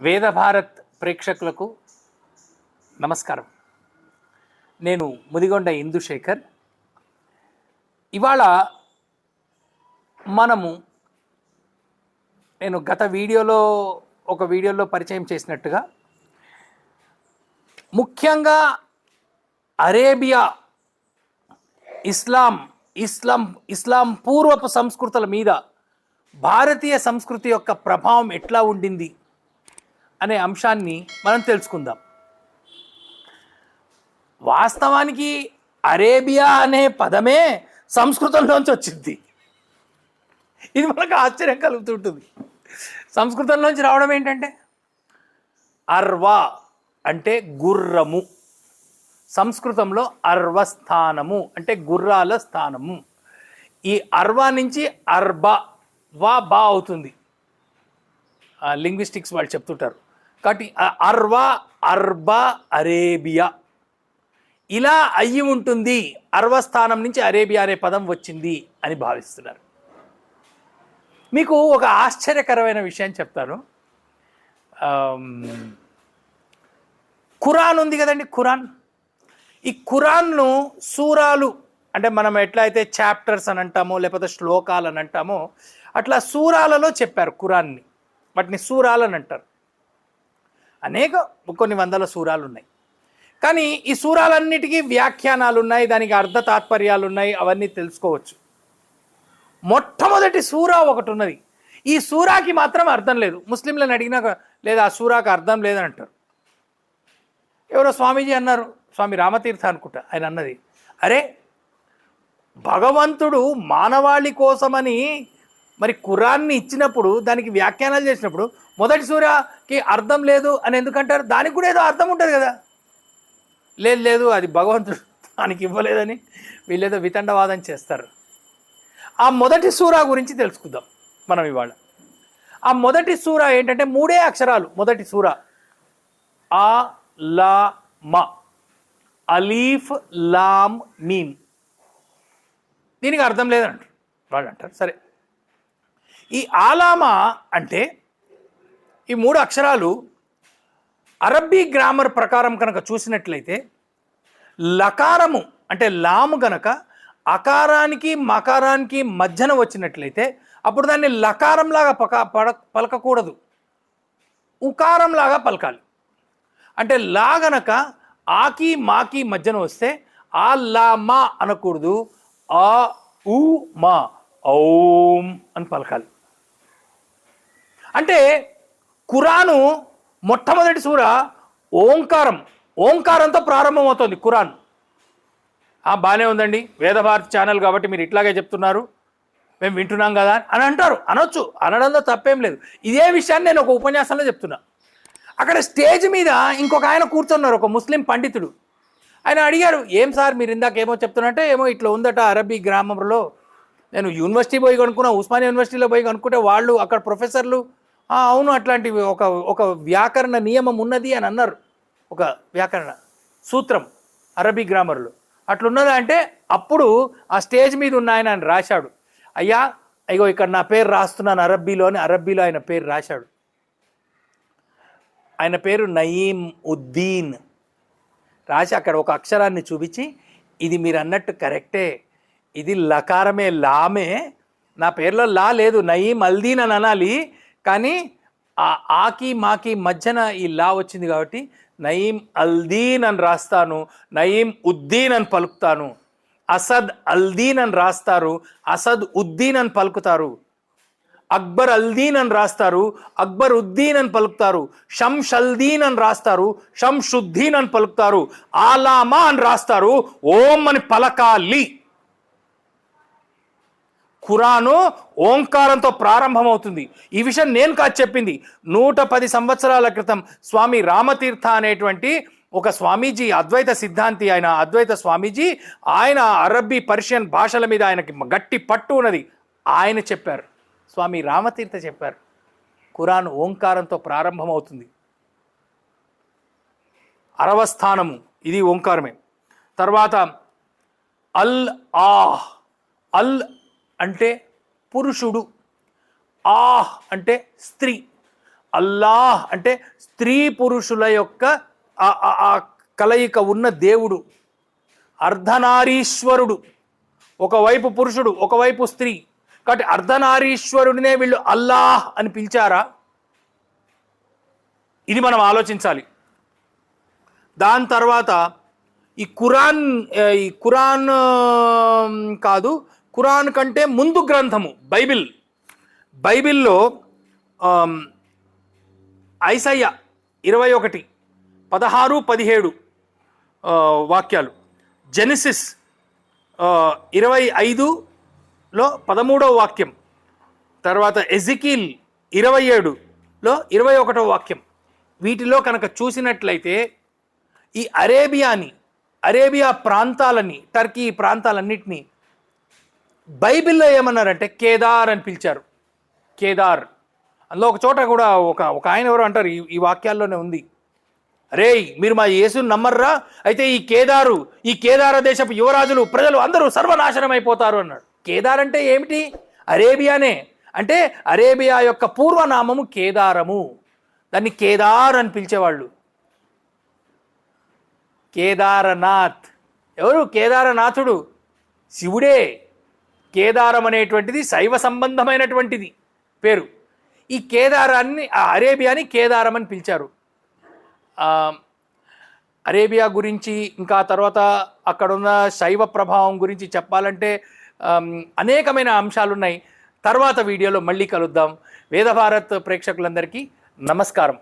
వేద భారత్ ప్రేక్షకులకు నమస్కారం. నేను ముదిగొండ ఇందుశేఖర్. ఇవాళ నేను గత వీడియోలో పరిచయం చేసినట్టుగా ముఖ్యంగా అరేబియా ఇస్లాం పూర్వపు సంస్కృతుల మీద భారతీయ సంస్కృతి యొక్క ప్రభావం ఎట్లా ఉండింది అనే అంశాన్ని మనం తెలుసుకుందాం. వాస్తవానికి అరేబియా అనే పదమే సంస్కృతంలోంచి వచ్చింది. ఇది మనకు ఆశ్చర్యం కలుగుతుంటుంది. సంస్కృతంలోంచి రావడం ఏంటంటే అర్వా అంటే గుర్రము, సంస్కృతంలో అర్వస్థానము అంటే గుర్రాల స్థానము. ఈ అర్వా నుంచి అర్బా బా అవుతుంది, లింగ్విస్టిక్స్ వాళ్ళు చెప్తుంటారు. కాబట్టి అర్వా అర్బా అరేబియా ఇలా అయ్యి ఉంటుంది. అర్వస్థానం నుంచి అరేబియా అనే పదం వచ్చింది అని భావిస్తున్నారు. మీకు ఒక ఆశ్చర్యకరమైన విషయం చెప్తాను. ఖురాన్ ఉంది కదండి, ఈ ఖురాన్ను సూరాలు అంటే మనం ఎట్లయితే చాప్టర్స్ అని అంటామో లేకపోతే శ్లోకాలు అని అంటామో అట్లా సూరాలలో చెప్పారు ఖురాన్ని. వాటిని సూరాలు అని అంటారు. కొన్ని వందల సూరాలు ఉన్నాయి. కానీ ఈ సూరాలన్నిటికీ వ్యాఖ్యానాలు ఉన్నాయి, దానికి అర్థ తాత్పర్యాలు ఉన్నాయి, అవన్నీ తెలుసుకోవచ్చు. మొట్టమొదటి సూరా ఒకటి ఉన్నది. ఈ సూరాకి మాత్రం అర్థం లేదు. ముస్లింలను అడిగినా లేదా ఆ సూరాకి అర్థం లేదని అంటారు. ఎవరో స్వామీజీ అన్నారు, స్వామి రామతీర్థ అనుకుంటా, ఆయన అన్నది, అరే భగవంతుడు మానవాళి కోసమని మరి ఖురాన్ని ఇచ్చినప్పుడు దానికి వ్యాఖ్యానాలు చేసినప్పుడు మొదటి సూరాకి అర్థం లేదు అని ఎందుకంటారు? దానికి కూడా ఏదో అర్థం ఉంటుంది కదా. లేదు అది భగవంతుడు దానికి ఇవ్వలేదని వీళ్ళేదో వితండవాదం చేస్తారు. ఆ మొదటి సూరా గురించి తెలుసుకుందాం మనం ఇవాళ. ఆ మొదటి సూరా ఏంటంటే 3 అక్షరాలు. మొదటి సూరా ఆ లా మ, అలీఫ్ లామ్ మీమ్. దీనికి అర్థం లేదంటారు వాళ్ళు అంటారు. సరే, ఈ ఆలామా అంటే ఈ 3 అక్షరాలు అరబ్బీ గ్రామర్ ప్రకారం కనుక చూసినట్లయితే లకారము అంటే లాము గనక అకారానికి మకారానికి మధ్యన వచ్చినట్లయితే అప్పుడు దాన్ని లకారంలాగా పలకకూడదు, ఉకారంలాగా పలకాలి. అంటే లా గనక ఆకి మాకి మధ్యన వస్తే ఆ లా మా అనకూడదు, ఆ ఉ మా ఓం అని పలకాలి. అంటే ఖురాను మొట్టమొదటి సూర ఓంకారంతో ప్రారంభమవుతుంది ఖురాన్. బాగానే ఉందండి, వేదభారతి ఛానల్ కాబట్టి మీరు ఇట్లాగే చెప్తున్నారు, మేము వింటున్నాం కదా అని అంటారు. అనొచ్చు, అనడంలో తప్పేం లేదు. ఇదే విషయాన్ని నేను ఒక ఉపన్యాసంలో చెప్తున్నా. అక్కడ స్టేజ్ మీద ఇంకొక ఆయన కూర్చున్నారు, ఒక ముస్లిం పండితుడు. ఆయన అడిగారు, ఏం సార్ మీరు ఇందాక ఏమో చెప్తున్నట్టే, ఏమో ఇట్లా ఉందట అరబ్బీ గ్రామంలో. నేను యూనివర్సిటీ పోయి కనుక్కున్నా, ఉస్మానియా యూనివర్సిటీలో పోయి కనుక్కుంటే వాళ్ళు అక్కడ ప్రొఫెసర్లు అవును అట్లాంటివి ఒక వ్యాకరణ నియమం ఉన్నది అని అన్నారు. ఒక వ్యాకరణ సూత్రం అరబీ గ్రామర్లో అట్లున్నదా అంటే అప్పుడు ఆ స్టేజ్ మీద ఉన్న ఆయన రాశాడు, అయ్యా అయ్యో ఇక్కడ నా పేరు రాస్తున్నాను అరబ్బీలో ఆయన పేరు రాశాడు. ఆయన పేరు నయీం ఉద్దీన్ రాసి అక్కడ ఒక అక్షరాన్ని చూపించి, ఇది మీరు అన్నట్టు కరెక్టే, ఇది లకారమే, లామే, నా పేరులో లా లేదు, నయీం అల్దీన్ అని అనాలి, కానీ ఆ ఆకి మాకి మధ్యన ఈ లా వచ్చింది కాబట్టి నయీం అల్దీన్ అని రాస్తాను, నయీం ఉద్దీన్ అని పలుకుతాను. అసద్ అల్దీన్ అని రాస్తారు, అసద్ ఉద్దీన్ అని పలుకుతారు. అక్బర్ అల్దీన్ అని రాస్తారు, అక్బర్ ఉద్దీన్ అని పలుకుతారు. షంషల్దీన్ అని రాస్తారు, షంషుద్దీన్ అని పలుకుతారు. ఆలామా అని రాస్తారు, ఓం అని పలకాలి. ఖురాను ఓంకారంతో ప్రారంభమవుతుంది. ఈ విషయం నేను కాదు చెప్పింది. 110 సంవత్సరాల క్రితం స్వామి రామతీర్థ అనేటువంటి ఒక స్వామీజీ, అద్వైత సిద్ధాంతి, ఆయన అద్వైత స్వామీజీ, ఆయన అరబ్బీ పర్షియన్ భాషల మీద ఆయనకి గట్టి పట్టు ఉన్నది. ఆయన చెప్పారు, స్వామి రామతీర్థ చెప్పారు, ఖురాన్ ఓంకారంతో ప్రారంభమవుతుంది. అరవస్థానము ఇది ఓంకారమే. తర్వాత అల్ అంటే పురుషుడు, ఆహ్ అంటే స్త్రీ, అల్లాహ్ అంటే స్త్రీ పురుషుల యొక్క ఆ కలయిక ఉన్న దేవుడు, అర్ధనారీశ్వరుడు, ఒకవైపు పురుషుడు ఒకవైపు స్త్రీ. కాబట్టి అర్ధనారీశ్వరుడినే వీళ్ళు అల్లాహ్ అని పిలిచారా? ఇది మనం ఆలోచించాలి. దాని తర్వాత ఈ ఖురాన్ కాదు, ఖురాన్ కంటే ముందు గ్రంథము బైబిల్లో ఐసయ్య 21:16-17 వాక్యాలు, జెనిసిస్ 25లో 13వ వాక్యం, తర్వాత ఎజికీల్ 27లో 21వ వాక్యం. వీటిలో కనుక చూసినట్లయితే ఈ అరేబియా ప్రాంతాలని, టర్కీ ప్రాంతాలన్నింటినీ బైబిల్లో ఏమన్నారంటే కేదార్ అని పిలిచారు. కేదార్. అందులో ఒక చోట కూడా ఒక ఆయన ఎవరు అంటారు, ఈ వాక్యాల్లోనే ఉంది, రే మీరు మా యేసుని నమ్మర్రా, అయితే ఈ కేదార దేశపు యువరాజులు ప్రజలు అందరూ సర్వనాశనం అయిపోతారు అన్నాడు. కేదార్ అంటే ఏమిటి? అరేబియానే. అంటే అరేబియా యొక్క పూర్వనామము కేదారము. దాన్ని కేదార్ అని పిలిచేవాళ్ళు. కేదారనాథ్. ఎవరు? కేదారనాథుడు శివుడే. కేదారం అనేటువంటిది శైవ సంబంధమైనటువంటిది పేరు. ఈ కేదారాన్ని, అరేబియాని కేదారం అని పిలిచారు. అరేబియా గురించి ఇంకా తర్వాత అక్కడున్న శైవ ప్రభావం గురించి చెప్పాలంటే అనేకమైన అంశాలు ఉన్నాయి. తర్వాత వీడియోలో మళ్ళీ కలుద్దాం. వేద భారత్ ప్రేక్షకులందరికీ నమస్కారం.